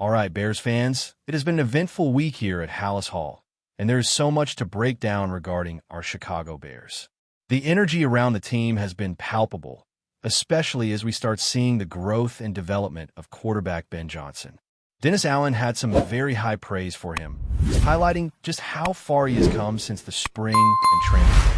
All right, Bears fans, it has been an eventful week here at Hallis Hall, and there is so much to break down regarding our Chicago Bears. The energy around the team has been palpable, especially as we start seeing the growth and development of quarterback Ben Johnson. Dennis Allen had some very high praise for him, highlighting just how far he has come since the spring and training camp.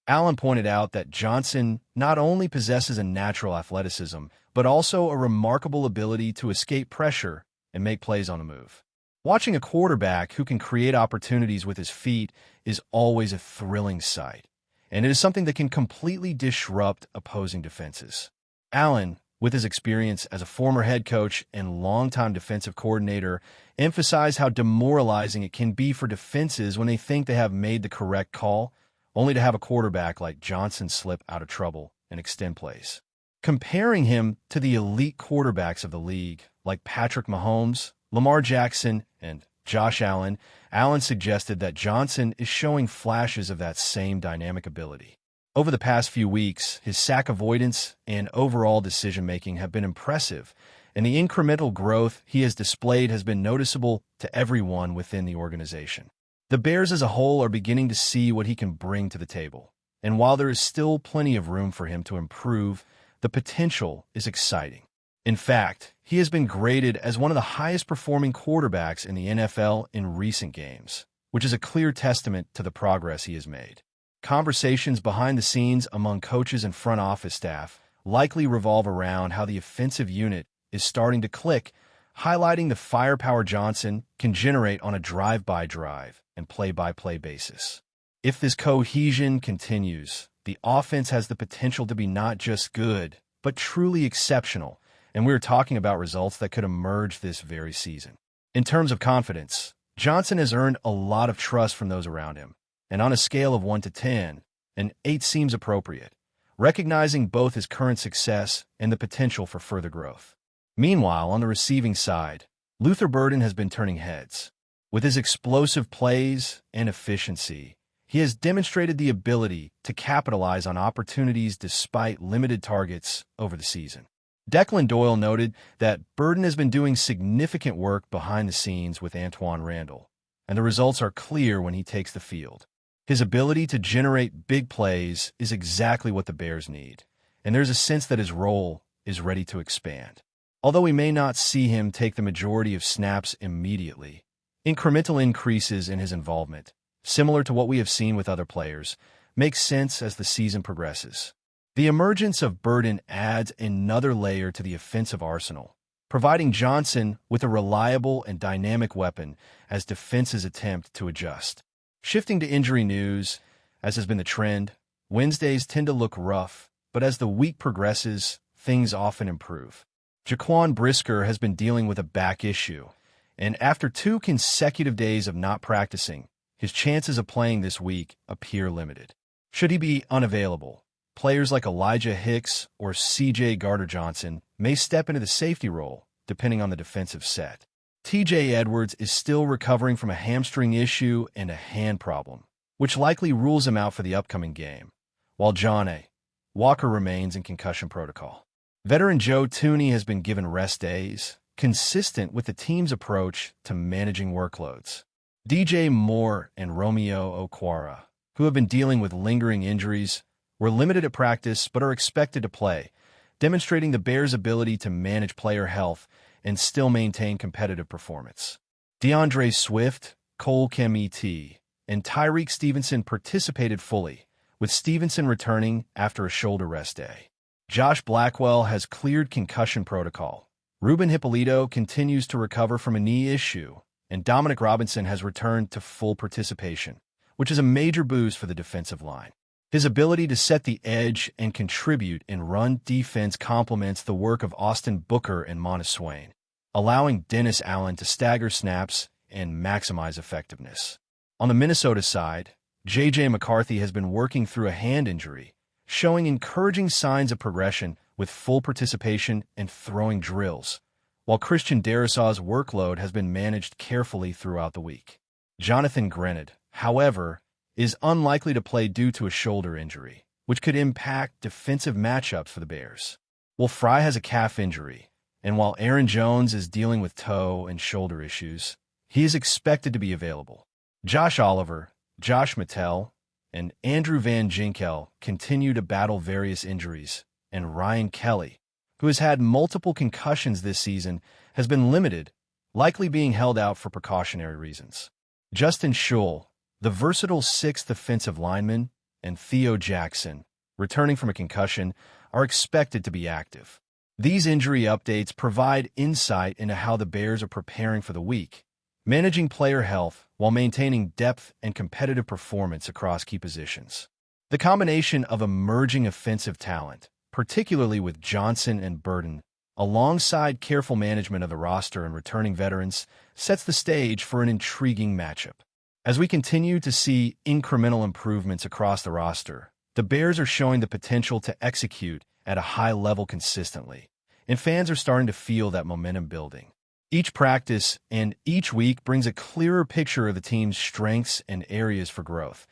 Allen pointed out that Johnson not only possesses a natural athleticism, but also a remarkable ability to escape pressure and make plays on the move. Watching a quarterback who can create opportunities with his feet is always a thrilling sight, and it is something that can completely disrupt opposing defenses. Allen, with his experience as a former head coach and longtime defensive coordinator, emphasized how demoralizing it can be for defenses when they think they have made the correct call, only to have a quarterback like Johnson slip out of trouble and extend plays. Comparing him to the elite quarterbacks of the league, like Patrick Mahomes, Lamar Jackson, and Josh Allen, Allen suggested that Johnson is showing flashes of that same dynamic ability. Over the past few weeks, his sack avoidance and overall decision-making have been impressive, and the incremental growth he has displayed has been noticeable to everyone within the organization. The Bears as a whole are beginning to see what he can bring to the table, and while there is still plenty of room for him to improve, the potential is exciting. In fact, he has been graded as one of the highest-performing quarterbacks in the NFL in recent games, which is a clear testament to the progress he has made. Conversations behind the scenes among coaches and front office staff likely revolve around how the offensive unit is starting to click, highlighting the firepower Johnson can generate on a drive-by drive and play-by-play basis. If this cohesion continues, the offense has the potential to be not just good, but truly exceptional, and we're talking about results that could emerge this very season. In terms of confidence, Johnson has earned a lot of trust from those around him, and on a scale of 1 to 10, an 8 seems appropriate, recognizing both his current success and the potential for further growth. Meanwhile, on the receiving side, Luther Burden has been turning heads. With his explosive plays and efficiency, he has demonstrated the ability to capitalize on opportunities despite limited targets over the season. Declan Doyle noted that Burden has been doing significant work behind the scenes with Antoine Randall, and the results are clear when he takes the field. His ability to generate big plays is exactly what the Bears need, and there's a sense that his role is ready to expand. Although we may not see him take the majority of snaps immediately, incremental increases in his involvement, similar to what we have seen with other players, makes sense as the season progresses. The emergence of Burden adds another layer to the offensive arsenal, providing Johnson with a reliable and dynamic weapon as defenses attempt to adjust. Shifting to injury news, as has been the trend, Wednesdays tend to look rough, but as the week progresses, things often improve. Jaquan Brisker has been dealing with a back issue, and after 2 consecutive days of not practicing, his chances of playing this week appear limited. Should he be unavailable, players like Elijah Hicks or C.J. Gardner-Johnson may step into the safety role, depending on the defensive set. T.J. Edwards is still recovering from a hamstring issue and a hand problem, which likely rules him out for the upcoming game, while John A. Walker remains in concussion protocol. Veteran Joe Thuney has been given rest days, consistent with the team's approach to managing workloads. DJ Moore and Romeo Okwara, who have been dealing with lingering injuries, were limited at practice but are expected to play, demonstrating the Bears' ability to manage player health and still maintain competitive performance. DeAndre Swift, Cole Kmet, and Tyreek Stevenson participated fully, with Stevenson returning after a shoulder rest day. Josh Blackwell has cleared concussion protocol. Ruben Hippolito continues to recover from a knee issue, and Dominic Robinson has returned to full participation, which is a major boost for the defensive line. His ability to set the edge and contribute in run defense complements the work of Austin Booker and Montez Swain, allowing Dennis Allen to stagger snaps and maximize effectiveness. On the Minnesota side, J.J. McCarthy has been working through a hand injury, showing encouraging signs of progression with full participation and throwing drills, while Christian Darrisaw's workload has been managed carefully throughout the week. Jonathan Grenade, however, is unlikely to play due to a shoulder injury, which could impact defensive matchups for the Bears. Will Fry has a calf injury, and while Aaron Jones is dealing with toe and shoulder issues, he is expected to be available. Josh Oliver, Josh Mattel, and Andrew Van Ginkel continue to battle various injuries, and Ryan Kelly, who has had multiple concussions this season, has been limited, likely being held out for precautionary reasons. Justin Schull, the versatile sixth offensive lineman, and Theo Jackson, returning from a concussion, are expected to be active. These injury updates provide insight into how the Bears are preparing for the week, managing player health while maintaining depth and competitive performance across key positions. The combination of emerging offensive talent, particularly with Johnson and Burden, alongside careful management of the roster and returning veterans, sets the stage for an intriguing matchup. As we continue to see incremental improvements across the roster, the Bears are showing the potential to execute at a high level consistently, and fans are starting to feel that momentum building. Each practice and each week brings a clearer picture of the team's strengths and areas for growth,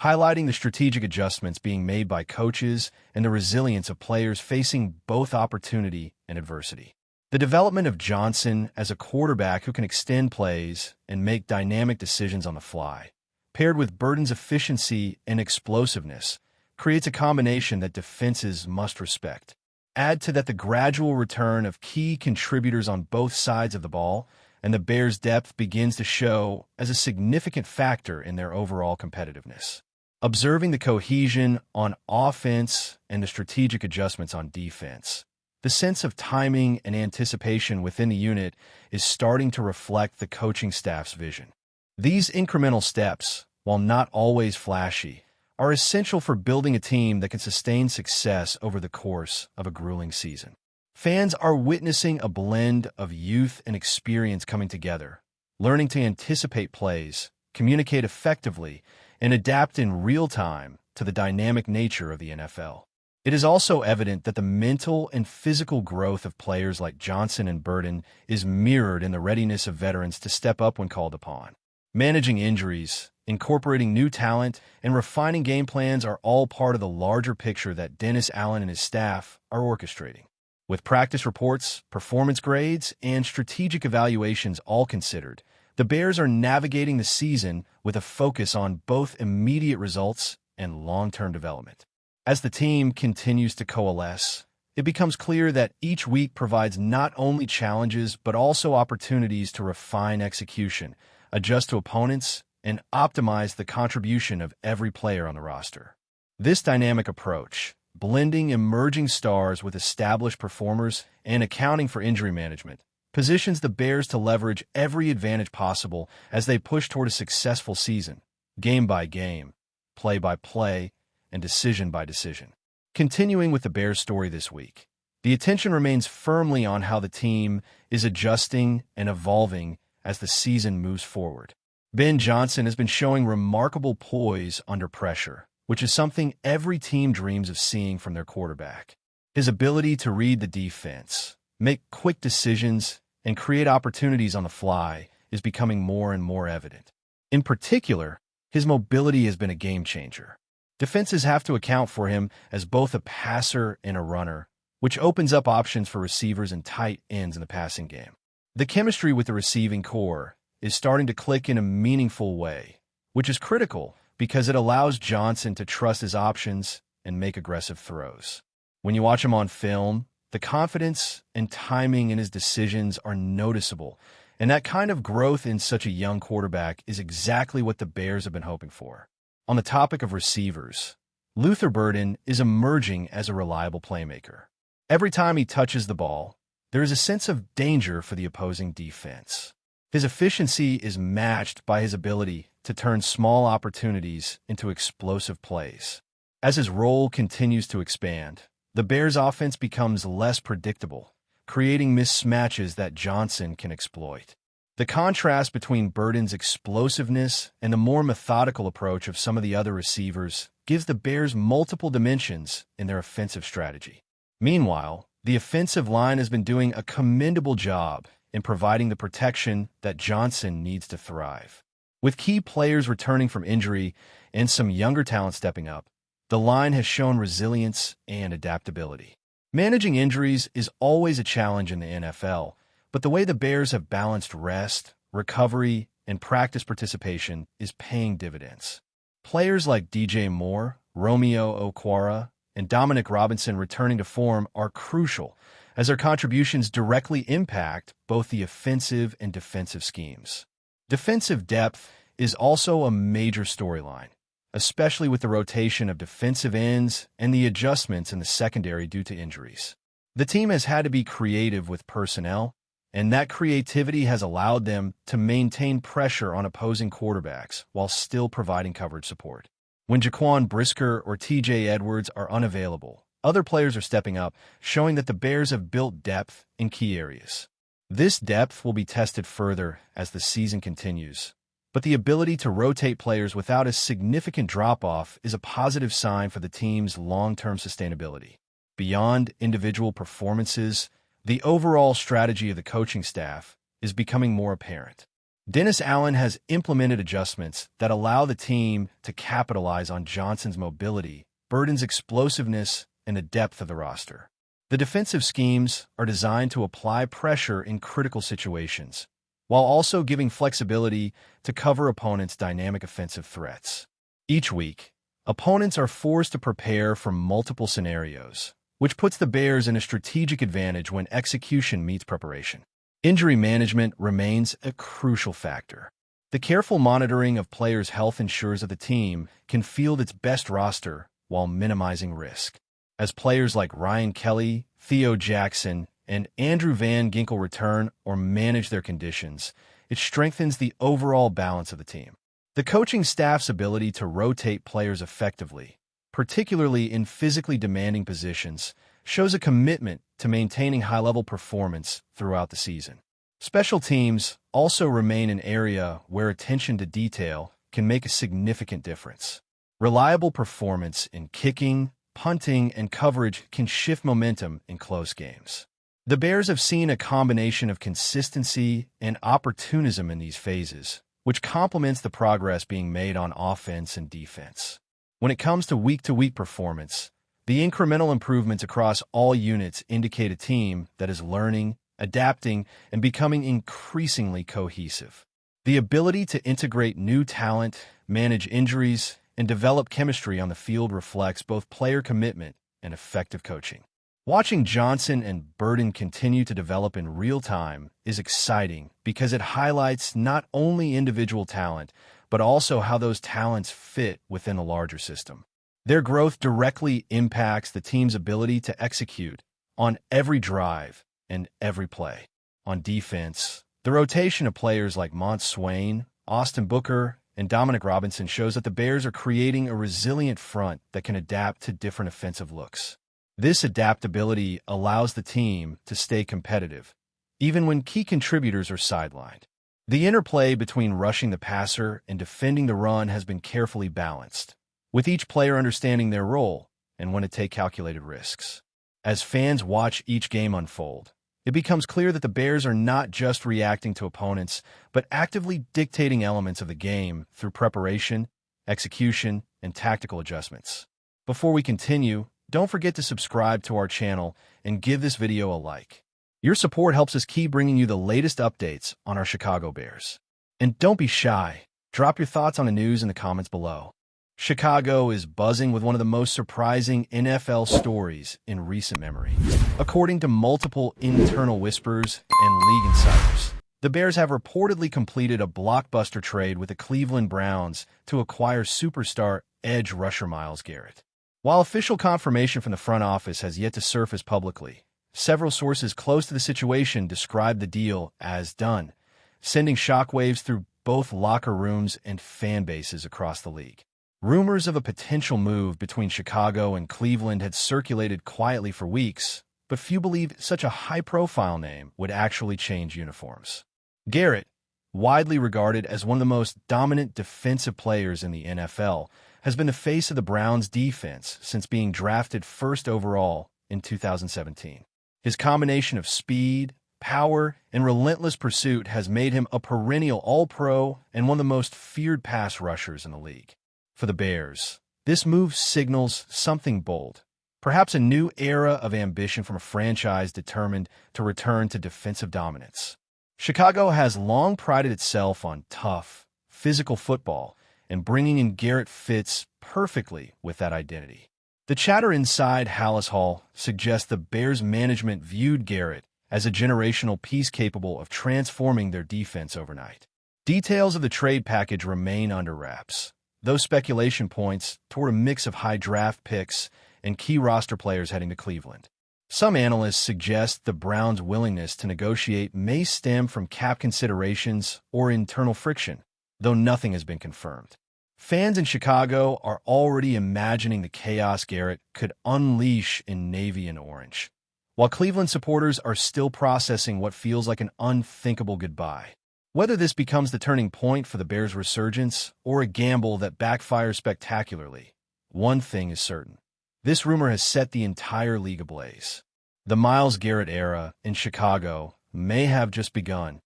highlighting the strategic adjustments being made by coaches and the resilience of players facing both opportunity and adversity. The development of Johnson as a quarterback who can extend plays and make dynamic decisions on the fly, paired with Burden's efficiency and explosiveness, creates a combination that defenses must respect. Add to that the gradual return of key contributors on both sides of the ball, and the Bears' depth begins to show as a significant factor in their overall competitiveness. Observing the cohesion on offense and the strategic adjustments on defense, the sense of timing and anticipation within the unit is starting to reflect the coaching staff's vision. These incremental steps, while not always flashy, are essential for building a team that can sustain success over the course of a grueling season. Fans are witnessing a blend of youth and experience coming together, learning to anticipate plays, communicate effectively, and adapt in real time to the dynamic nature of the NFL. It is also evident that the mental and physical growth of players like Johnson and Burden is mirrored in the readiness of veterans to step up when called upon. Managing injuries, incorporating new talent, and refining game plans are all part of the larger picture that Dennis Allen and his staff are orchestrating. With practice reports, performance grades, and strategic evaluations all considered, the Bears are navigating the season with a focus on both immediate results and long-term development. As the team continues to coalesce, it becomes clear that each week provides not only challenges but also opportunities to refine execution, adjust to opponents, and optimize the contribution of every player on the roster. This dynamic approach, blending emerging stars with established performers and accounting for injury management, positions the Bears to leverage every advantage possible as they push toward a successful season, game by game, play by play, and decision by decision. Continuing with the Bears story this week, the attention remains firmly on how the team is adjusting and evolving as the season moves forward. Ben Johnson has been showing remarkable poise under pressure, which is something every team dreams of seeing from their quarterback. His ability to read the defense, make quick decisions, and create opportunities on the fly is becoming more and more evident. In particular, his mobility has been a game changer. Defenses have to account for him as both a passer and a runner, which opens up options for receivers and tight ends in the passing game. The chemistry with the receiving core is starting to click in a meaningful way, which is critical because it allows Johnson to trust his options and make aggressive throws. When you watch him on film, the confidence and timing in his decisions are noticeable, and that kind of growth in such a young quarterback is exactly what the Bears have been hoping for. On the topic of receivers, Luther Burden is emerging as a reliable playmaker. Every time he touches the ball, there is a sense of danger for the opposing defense. His efficiency is matched by his ability to turn small opportunities into explosive plays. As his role continues to expand, the Bears' offense becomes less predictable, creating mismatches that Johnson can exploit. The contrast between Burden's explosiveness and the more methodical approach of some of the other receivers gives the Bears multiple dimensions in their offensive strategy. Meanwhile, the offensive line has been doing a commendable job in providing the protection that Johnson needs to thrive. With key players returning from injury and some younger talent stepping up, the line has shown resilience and adaptability. Managing injuries is always a challenge in the NFL, but the way the Bears have balanced rest, recovery, and practice participation is paying dividends. Players like DJ Moore, Romeo Okwara, and Dominic Robinson returning to form are crucial, as their contributions directly impact both the offensive and defensive schemes. Defensive depth is also a major storyline, especially with the rotation of defensive ends and the adjustments in the secondary due to injuries. The team has had to be creative with personnel, and that creativity has allowed them to maintain pressure on opposing quarterbacks while still providing coverage support. When Jaquan Brisker or TJ Edwards are unavailable, other players are stepping up, showing that the Bears have built depth in key areas. This depth will be tested further as the season continues, but the ability to rotate players without a significant drop-off is a positive sign for the team's long-term sustainability. Beyond individual performances, the overall strategy of the coaching staff is becoming more apparent. Dennis Allen has implemented adjustments that allow the team to capitalize on Johnson's mobility, Burden's explosiveness, and the depth of the roster. The defensive schemes are designed to apply pressure in critical situations, while also giving flexibility to cover opponents' dynamic offensive threats. Each week, opponents are forced to prepare for multiple scenarios, which puts the Bears in a strategic advantage when execution meets preparation. Injury management remains a crucial factor. The careful monitoring of players' health ensures that the team can field its best roster while minimizing risk. As players like Ryan Kelly, Theo Jackson, and Andrew Van Ginkel return or manage their conditions, it strengthens the overall balance of the team. The coaching staff's ability to rotate players effectively, particularly in physically demanding positions, shows a commitment to maintaining high-level performance throughout the season. Special teams also remain an area where attention to detail can make a significant difference. Reliable performance in kicking, punting, and coverage can shift momentum in close games. The Bears have seen a combination of consistency and opportunism in these phases, which complements the progress being made on offense and defense. When it comes to week-to-week performance, the incremental improvements across all units indicate a team that is learning, adapting, and becoming increasingly cohesive. The ability to integrate new talent, manage injuries, and develop chemistry on the field reflects both player commitment and effective coaching. Watching Johnson and Burden continue to develop in real time is exciting because it highlights not only individual talent, but also how those talents fit within a larger system. Their growth directly impacts the team's ability to execute on every drive and every play. On defense, the rotation of players like Mont Swain, Austin Booker, and Dominic Robinson shows that the Bears are creating a resilient front that can adapt to different offensive looks. This adaptability allows the team to stay competitive, even when key contributors are sidelined. The interplay between rushing the passer and defending the run has been carefully balanced, with each player understanding their role and when to take calculated risks. As fans watch each game unfold, it becomes clear that the Bears are not just reacting to opponents, but actively dictating elements of the game through preparation, execution, and tactical adjustments. Before we continue, don't forget to subscribe to our channel and give this video a like. Your support helps us keep bringing you the latest updates on our Chicago Bears. And don't be shy. Drop your thoughts on the news in the comments below. Chicago is buzzing with one of the most surprising NFL stories in recent memory. According to multiple internal whispers and league insiders, the Bears have reportedly completed a blockbuster trade with the Cleveland Browns to acquire superstar edge rusher Myles Garrett. While official confirmation from the front office has yet to surface publicly, several sources close to the situation describe the deal as done, sending shockwaves through both locker rooms and fan bases across the league. Rumors of a potential move between Chicago and Cleveland had circulated quietly for weeks, but few believed such a high-profile name would actually change uniforms. Garrett, widely regarded as one of the most dominant defensive players in the NFL, has been the face of the Browns' defense since being drafted first overall in 2017. His combination of speed, power, and relentless pursuit has made him a perennial All-Pro and one of the most feared pass rushers in the league. For the Bears, this move signals something bold, Perhaps a new era of ambition from a franchise determined to return to defensive dominance. Chicago has long prided itself on tough, physical football, and bringing in Garrett fits perfectly with that identity. The chatter inside Halas Hall suggests the Bears management viewed Garrett as a generational piece capable of transforming their defense overnight. Details of the trade package remain under wraps, though speculation points toward a mix of high draft picks and key roster players heading to Cleveland. Some analysts suggest the Browns' willingness to negotiate may stem from cap considerations or internal friction, though nothing has been confirmed. Fans in Chicago are already imagining the chaos Garrett could unleash in navy and orange, while Cleveland supporters are still processing what feels like an unthinkable goodbye. Whether this becomes the turning point for the Bears' resurgence or a gamble that backfires spectacularly, one thing is certain. This rumor has set the entire league ablaze. The Myles Garrett era in Chicago may have just begun,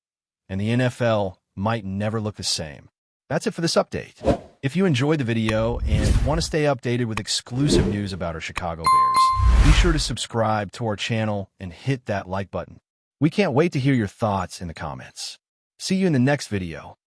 and the NFL might never look the same. That's it for this update. If you enjoyed the video and want to stay updated with exclusive news about our Chicago Bears, be sure to subscribe to our channel and hit that like button. We can't wait to hear your thoughts in the comments. See you in the next video.